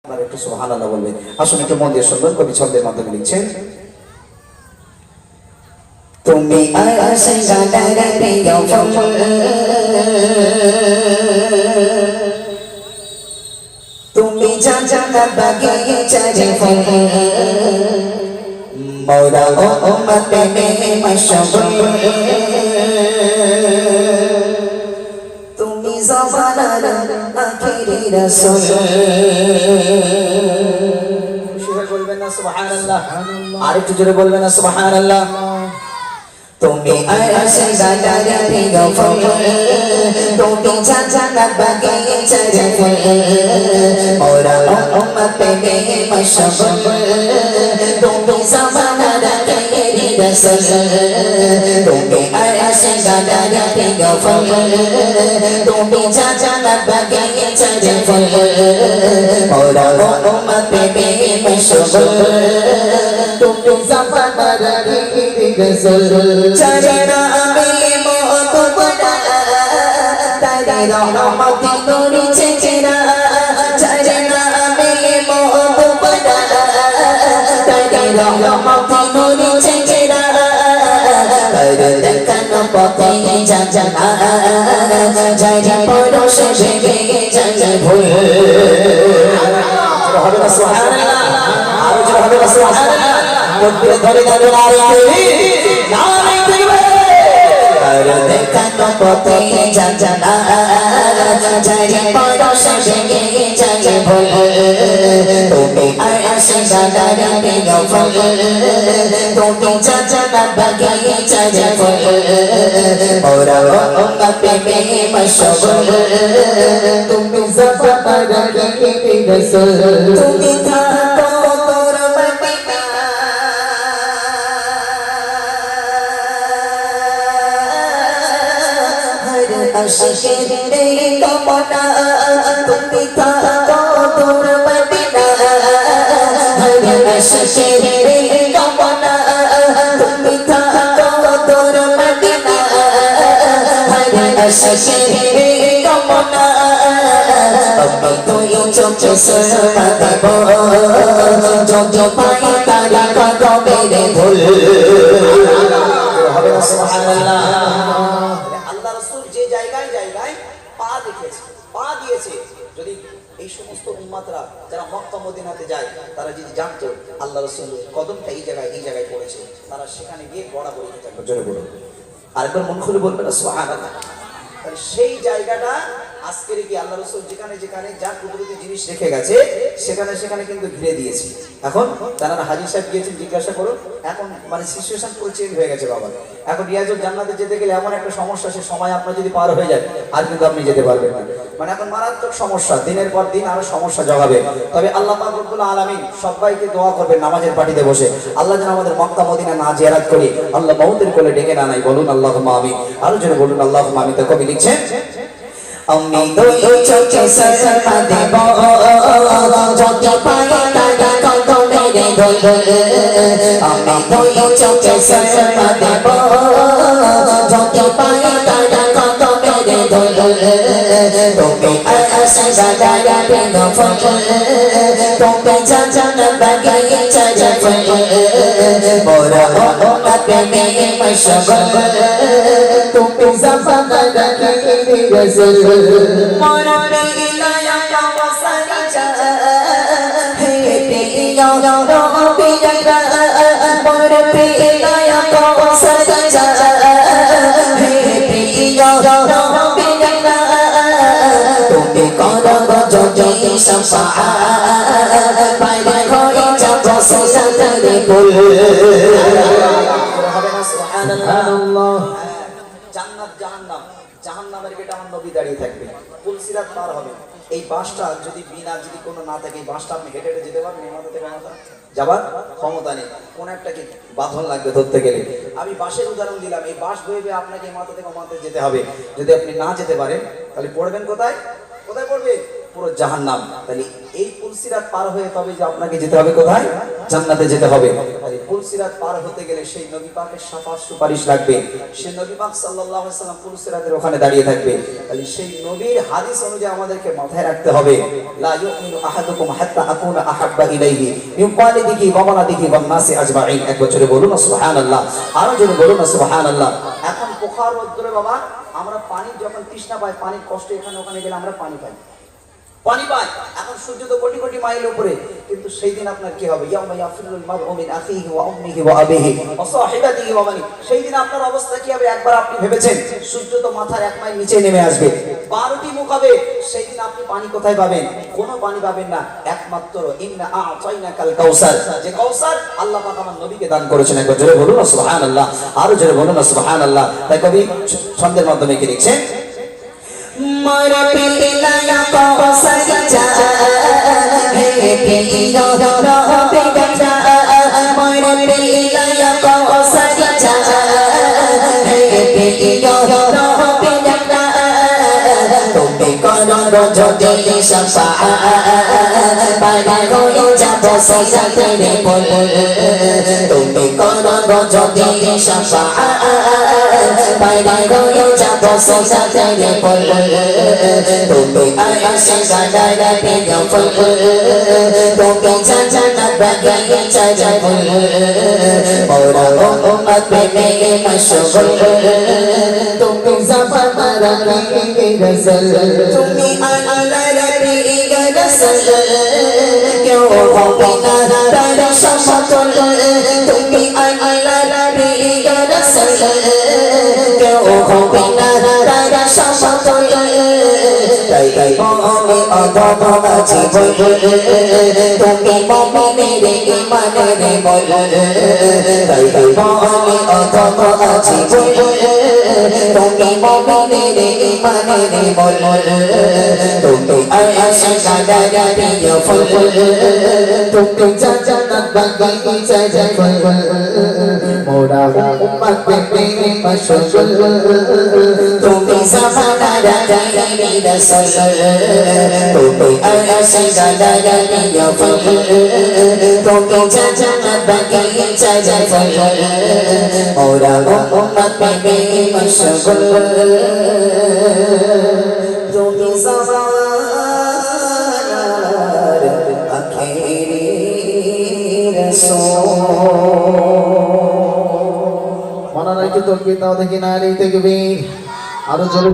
আপনারা একটু সুবহানাল্লাহ বলবেন। আসুন একটু মন দিয়ে শুনবেন, কবি ছন্দের মাধ্যমে লিখছেন। তুমি আশিকানার প্রিয় ফুল, তুমি জান্নাত বাগিচার ফুল, মওলা উম্মত মে মশগুল, তুমি জামানার আখিরি রাসূল। বলবেন না সুবহানাল্লাহ? আরেকটু জোরে বলবেন না সুবহানাল্লাহ? তুমি আশিকানার প্রিয় ফুল, তুমি জান্নাত বাগিচার ফুল, মওলা উম্মত মে মশগুল, তুমি জামানার আখিরি রাসূল। তুমি আশিকানার প্রিয় ফুল, তুমি জান্নাত বাগিচার ফুল, মওলা উম্মত মে মশগুল, তুমি জামানার আখিরি রাসূল। চরনা মে মত বড়া তারে রহমতি নূর চেচরা, চরনা মে মত বড়া তারে রহমতি নূর চেচরা, কর দেখানো পথে জানা যারে পরশ ভেঙে যায় ভুল। হবে না সুবহানাল্লাহ? আর জোরে হবে না সুবহানাল্লাহ? মুখে ধরে ধরে নারে তাকবীর, কর দেখানো পথে জানা যারে পরশ ভেঙে যায় ভুল। তুমি আশিকানার প্রিয় ফুল, তুমি জান্নাত বাগিচার ফুল, মওলা উম্মত মে মশগুল, তুমি জামানার আখিরি রাসূল। তুমি থাকো তোর মদিনা, হর আশিকের কামনা, তুমি থাকো তোর মদিনা, হর আশিকের কামনা, তুমি থাকো তোর মদিনা, হর আশিকের কামনা। আমি তুই চোখে সরমা দেব, যত পাই তারা কদমে ভুল। হবে না সুবহানাল্লাহ? আল্লাহ রাসূল যে জায়গায় জায়গায় পা রেখেছে, পা দিয়েছে, যদি এই সমস্ত উম্মতরা যারা মক্কা মদিনাতে যায় তারা যদি জানতো আল্লাহ রাসূলের কদমটা এই জায়গায় পড়েছে, তারা সেখানে গিয়ে বরাবরই থাকবে। জোরে বলুন, আরেকবার মন খুলে বলবেন না সুবহানাল্লাহ? সেই জায়গাটা আজকের কি আল্লাহ রাসূল যেখানে যেখানে যা কুদরতি জিনিস রেখে গেছে সেখানে সেখানে কিন্তু ঘিরে দিয়েছে। এখন যারা হাজী সাহেব গিয়েছেন জিজ্ঞাসা করুন, এখন মানে সিচুয়েশন পুরো চেঞ্জ হয়ে গেছে বাবা। এখন রিয়াজুল জান্নাতে যেতে গেলে এমন একটা সমস্যা, সে সময় আপনার যদি পার হয়ে যায় আর কিন্তু আপনি যেতে পারবেন না। মানে এখন মারাত্মক সমস্যা, দিনের পর দিন আরো সমস্যা জগাবে। তবে আল্লাহ পাক রব্বুল আলামিন সবাইকে দোয়া করবেন নামাজের পাটিতে বসে, আল্লাহ যেন আমাদের মক্কা মদিনা না জিয়ারত করি, আল্লাহ মউতের কোলে ডেকে না নাই। বলুন আল্লাহুম্মা আমিন। আরো জোরে বলুন আল্লাহুম্মা আমিন। তো কবি লিখছেন, আমি দুই চোখে সরমা দেব, যত পাই তারা কদমে ধুল। আমি দুই চোখে সরমা দেব, যত পাই তারা কদমে ধুল। তুমি আশিকানার প্রিয় ফুল, তুমি জান্নাত বাগিচার ফুল, মওলা উম্মত মে মশগুল, তুমি জামানার আখিরি রাসূল। মওলা ইলায়া কাওসারি জা হে প্রিয় নবী জানা, মওলা ইলায়া কাওসারি জা হে প্রিয় নবী জানা, তুমি করো যদি শাফাআত পাইলে হয়ে যাব সাজাদের ফুল। হবে না সুবহানাল্লাহ? জান্নাত জাহান্নাম, জাহান্নামের গেটে আমার নবী দাঁড়িয়ে থাকবে, পুলসিরাত পার হবে। এই বাসটা যদি কোনো না থাকে, এই বাসটা আপনি হেঁটে হেঁটে যেতে পারবেন? মাথা থেকে মাথা যাবার ক্ষমতা নেই, কোন একটা কি বাঁধন লাগবে ধরতে গেলে। আমি বাসের উদাহরণ দিলাম, এই বাস বইবে আপনাকে মাথা থেকে মাথা যেতে হবে। যদি আপনি না যেতে পারেন তাহলে পড়বেন কোথায়? কোথায় পড়বে? পুরো জাহান্নাম। তাহলে এই পুলসিরাত পার হয়ে তবে যে আপনাকে যেতে হবে কোথায়? জান্নাতে যেতে হবে। আর এই পুলসিরাত পার হতে গেলে সেই নবী পাকের শাফাত সুপারিশ লাগবে। সেই নবী পাক সাল্লাল্লাহু আলাইহি ওয়াসাল্লাম পুলসিরাতের ওখানে দাঁড়িয়ে থাকবে। তাহলে সেই নবীর হাদিস অনুযায়ী আমাদেরকে মাথায় রাখতে হবে, লা ইউমিনু আহাদুকুম হাত্তা আকুনা আহাব্বা ইলাইহি মিন ওয়ালিদিহি ওয়া ওয়ালাদিহি ওয়ান নাসি আজমাইন। এক বছরে বলুন না সুবহানাল্লাহ, আরো জোরে বলুন না সুবহানাল্লাহ। এখন পোখার রোদ্দুরে বাবা আমরা পানি যখন তৃষ্ণা পাই, পানির কষ্ট এখানে ওখানে গেলে আমরা পানি পাই। এখন সূর্য তো কোটি কোটি মাইল উপরে, কিন্তু সেই দিন আপনার কি হবে? ইয়াউমা ইয়াফিরুল মারউ মিন আখিহি ওয়া উম্মিহি ওয়া আবিহি ওয়া সাহিবাতিহি ওয়া বানি। সেই দিন আপনার অবস্থা কি হবে একবার আপনি ভেবেছেন? সূর্য তো মাথার 1 মাইল নিচে নেমে আসবে, 12টি মুখ হবে। সেই দিন আপনি পানি কোথায় পাবেন? কোনো পানি পাবেন না, একমাত্র ইন্না আ'তাইনাকাল কাউসার, যে কাউসার আল্লাহ পাক আমার নবীকে দান করেছেন। একবার জোরে বলুন না সুবহানাল্লাহ, আরো জোরে বলুন না সুবহানাল্লাহ। তাই কবি ছন্দের মাধ্যমে কি লিখছেন? मोर पिला को सजा है पिलो रो बेटा मोर पिला को सजा है पिलो रो बेटा তুমি করো যদি শাফাআত পাগল হয়ে যাব সাজাতে রে বল তুমি করো যদি শাফাআত পাগল হয়ে যাব সাজাতে রে বল তুমি আয়েশা গায়রা পেগো ফুল তুমি জান্নাত বাগায়ে চাই ফুল মোরা উম্মত মে মশগুল তুমি জাফা রাখি গজল তুমি আল্লাহ রবি গজল কেউ হবে না তার সমতুল তুমি আল্লাহ রবি গজল কেউ হবে না তার সমতুল তাই তাই আমি অদম আছি বল তুমি মুমিনের ঈমানের বল তাই তাই আমি অদম আছি বল তুমি মুমিনের ঈমানের বল তুমি আয়েশা গায়রা প্রিয় ফুল তুমি জান্নাত বাগিচা যায় ফুল মোরা উম্মত মে মশগুল তুমি সাফানা রাখি রসুল তুমি আয়েশা গায়রা প্রিয় ফুল তুমি জান্নাত বাগিচা যায় ফুল মোরা উম্মত মে মশগুল তুমি সাফানার আখেরি রসুল। মানা নাই কি তোর কি তাও দেখি না রে দেখবি আরো জোরে